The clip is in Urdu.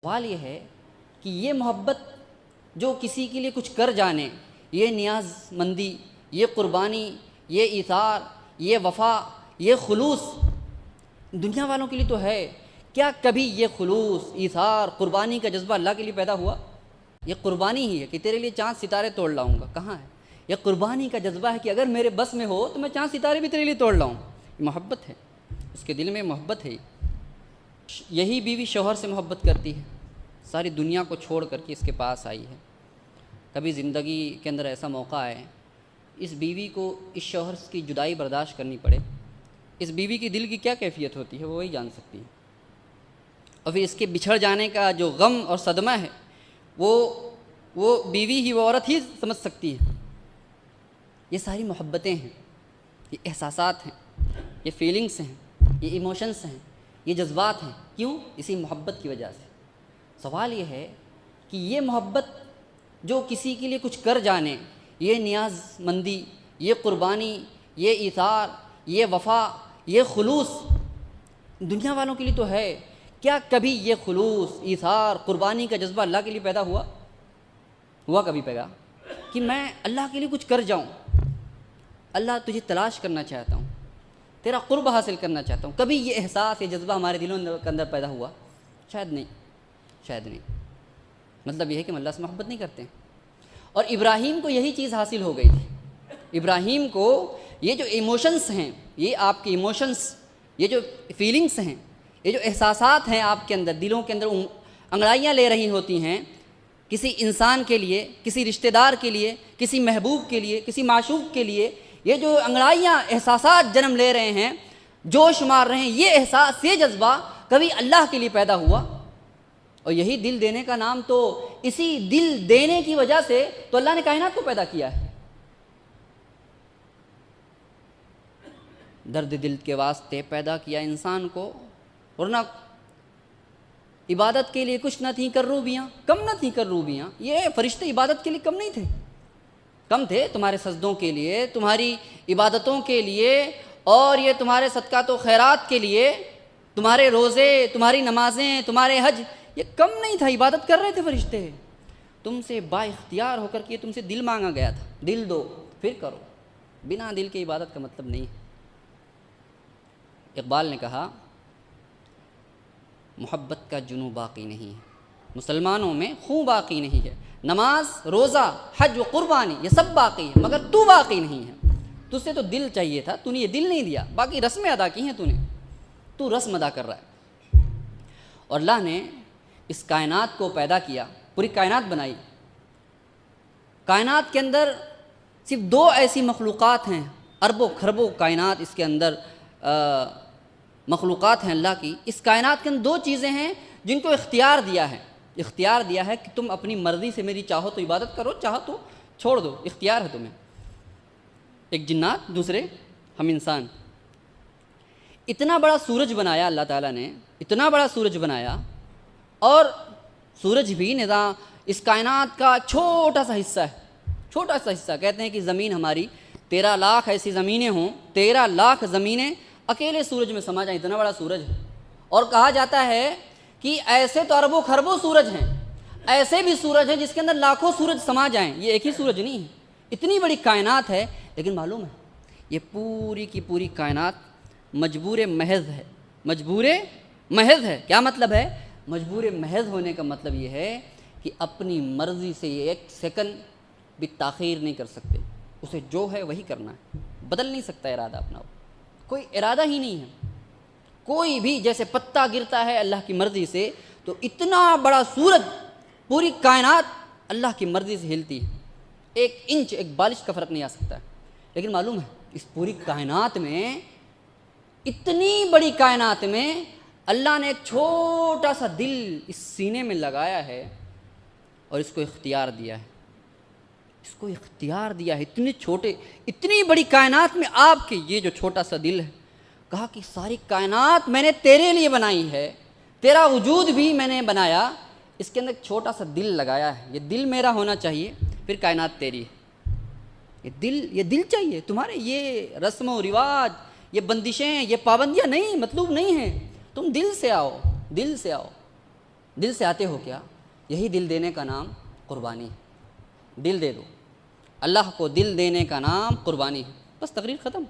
سوال یہ ہے کہ یہ محبت جو کسی کے لیے کچھ کر جانے، یہ نیاز مندی، یہ قربانی، یہ ایثار، یہ وفا، یہ خلوص دنیا والوں کے لیے تو ہے، کیا کبھی یہ خلوص، ایثار، قربانی کا جذبہ اللہ کے لیے پیدا ہوا؟ یہ قربانی ہی ہے کہ تیرے لیے چاند ستارے توڑ لاؤں گا، کہاں ہے؟ یہ قربانی کا جذبہ ہے کہ اگر میرے بس میں ہو تو میں چاند ستارے بھی تیرے لیے توڑ لاؤں۔ یہ محبت ہے، اس کے دل میں محبت ہے۔ یہی بیوی شوہر سے محبت کرتی ہے، ساری دنیا کو چھوڑ کر کے اس کے پاس آئی ہے۔ کبھی زندگی کے اندر ایسا موقع آئے اس بیوی کو اس شوہر کی جدائی برداشت کرنی پڑے، اس بیوی کی دل کی کیا کیفیت ہوتی ہے وہ وہی جان سکتی ہے۔ اور پھر اس کے بچھڑ جانے کا جو غم اور صدمہ ہے وہ بیوی ہی، وہ عورت ہی سمجھ سکتی ہے۔ یہ ساری محبتیں ہیں، یہ احساسات ہیں، یہ فیلنگس ہیں، یہ ایموشنس ہیں، یہ جذبات ہیں۔ کیوں؟ اسی محبت کی وجہ سے۔ سوال یہ ہے کہ یہ محبت جو کسی کے لیے کچھ کر جانے، یہ نیاز مندی، یہ قربانی، یہ ایثار، یہ وفا، یہ خلوص دنیا والوں کے لیے تو ہے، کیا کبھی یہ خلوص، ایثار، قربانی کا جذبہ اللہ کے لیے پیدا ہوا کبھی پیدا کہ میں اللہ کے لیے کچھ کر جاؤں، اللہ تجھے تلاش کرنا چاہتا ہوں، تیرا قرب حاصل کرنا چاہتا ہوں؟ کبھی یہ احساس، یہ جذبہ ہمارے دلوں کے اندر پیدا ہوا؟ شاید نہیں۔ مطلب یہ ہے کہ ہم اللہ سے محبت نہیں کرتے۔ اور ابراہیم کو یہی چیز حاصل ہو گئی تھی۔ ابراہیم کو یہ جو ایموشنس ہیں، یہ آپ کے ایموشنس، یہ جو فیلنگس ہیں، یہ جو احساسات ہیں آپ کے اندر، دلوں کے اندر انگڑائیاں لے رہی ہوتی ہیں کسی انسان کے لیے، کسی رشتہ دار کے لیے، کسی محبوب کے لیے، کسی معشوق کے لیے، یہ جو انگڑائیاں، احساسات جنم لے رہے ہیں، جوش مار رہے ہیں، یہ احساس، یہ جذبہ کبھی اللہ کے لیے پیدا ہوا؟ اور یہی دل دینے کا نام تو، اسی دل دینے کی وجہ سے تو اللہ نے کائنات کو پیدا کیا ہے۔ درد دل کے واسطے پیدا کیا انسان کو، ورنہ عبادت کے لیے کچھ نہ تھیں کروبیاں، کم نہ تھیں کروبیاں۔ یہ فرشتے عبادت کے لیے کم نہیں تھے، کم تھے تمہارے سجدوں کے لیے، تمہاری عبادتوں کے لیے، اور یہ تمہارے صدقات و خیرات کے لیے، تمہارے روزے، تمہاری نمازیں، تمہارے حج، یہ کم نہیں تھا، عبادت کر رہے تھے فرشتے۔ تم سے با اختیار ہو کر کے تم سے دل مانگا گیا تھا، دل دو پھر کرو، بنا دل کے عبادت کا مطلب نہیں ہے۔ اقبال نے کہا محبت کا جنوں باقی نہیں ہے، مسلمانوں میں خون باقی نہیں ہے، نماز، روزہ، حج و قربانی یہ سب باقی ہے، مگر تو باقی نہیں ہے۔ تجھ سے تو دل چاہیے تھا، تو نے یہ دل نہیں دیا، باقی رسمیں ادا کی ہیں تو رسم ادا کر رہا ہے۔ اور اللہ نے اس کائنات کو پیدا کیا، پوری کائنات بنائی۔ کائنات کے اندر صرف دو ایسی مخلوقات ہیں، اربوں کھربوں کائنات اس کے اندر مخلوقات ہیں اللہ کی۔ اس کائنات کے اندر دو چیزیں ہیں جن کو اختیار دیا ہے کہ تم اپنی مرضی سے میری چاہو تو عبادت کرو، چاہو تو چھوڑ دو، اختیار ہے تمہیں۔ ایک جنات، دوسرے ہم انسان۔ اتنا بڑا سورج بنایا اللہ تعالیٰ نے، اتنا بڑا سورج بنایا، اور سورج بھی نظام اس کائنات کا چھوٹا سا حصہ ہے، چھوٹا سا حصہ۔ کہتے ہیں کہ زمین ہماری 13 لاکھ ایسی زمینیں ہوں، 13 لاکھ زمینیں اکیلے سورج میں سما جائیں، اتنا بڑا سورج ہے۔ اور کہا جاتا ہے کہ ایسے تو اربوں خربوں سورج ہیں، ایسے بھی سورج ہیں جس کے اندر لاکھوں سورج سما جائیں، یہ ایک ہی سورج نہیں ہے، اتنی بڑی کائنات ہے۔ لیکن معلوم ہے یہ پوری کی پوری کائنات مجبور محض ہے، مجبور محض ہے۔ کیا مطلب ہے؟ مجبور محض ہونے کا مطلب یہ ہے کہ اپنی مرضی سے یہ ایک سیکنڈ بھی تاخیر نہیں کر سکتے، اسے جو ہے وہی کرنا ہے، بدل نہیں سکتا ارادہ اپنا، کوئی ارادہ ہی نہیں ہے کوئی بھی۔ جیسے پتا گرتا ہے اللہ کی مرضی سے، تو اتنا بڑا سورج، پوری کائنات اللہ کی مرضی سے ہلتی ہے، ایک انچ، ایک بالش کا فرق نہیں آ سکتا ہے۔ لیکن معلوم ہے اس پوری کائنات میں، اتنی بڑی کائنات میں اللہ نے ایک چھوٹا سا دل اس سینے میں لگایا ہے اور اس کو اختیار دیا ہے، اس کو اختیار دیا ہے۔ اتنی بڑی کائنات میں آپ کے یہ جو چھوٹا سا دل ہے، کہا کہ ساری کائنات میں نے تیرے لیے بنائی ہے، تیرا وجود بھی میں نے بنایا، اس کے اندر ایک چھوٹا سا دل لگایا ہے، یہ دل میرا ہونا چاہیے، پھر کائنات تیری ہے۔ یہ دل چاہیے تمہارے، یہ رسم و رواج، یہ بندشیں، یہ پابندیاں نہیں، مطلوب نہیں ہیں۔ تم دل سے آؤ، دل سے آؤ، دل سے آتے ہو کیا؟ یہی دل دینے کا نام قربانی ہے۔ دل دے دو، اللہ کو دل دینے کا نام قربانی ہے۔ بس تقریر ختم۔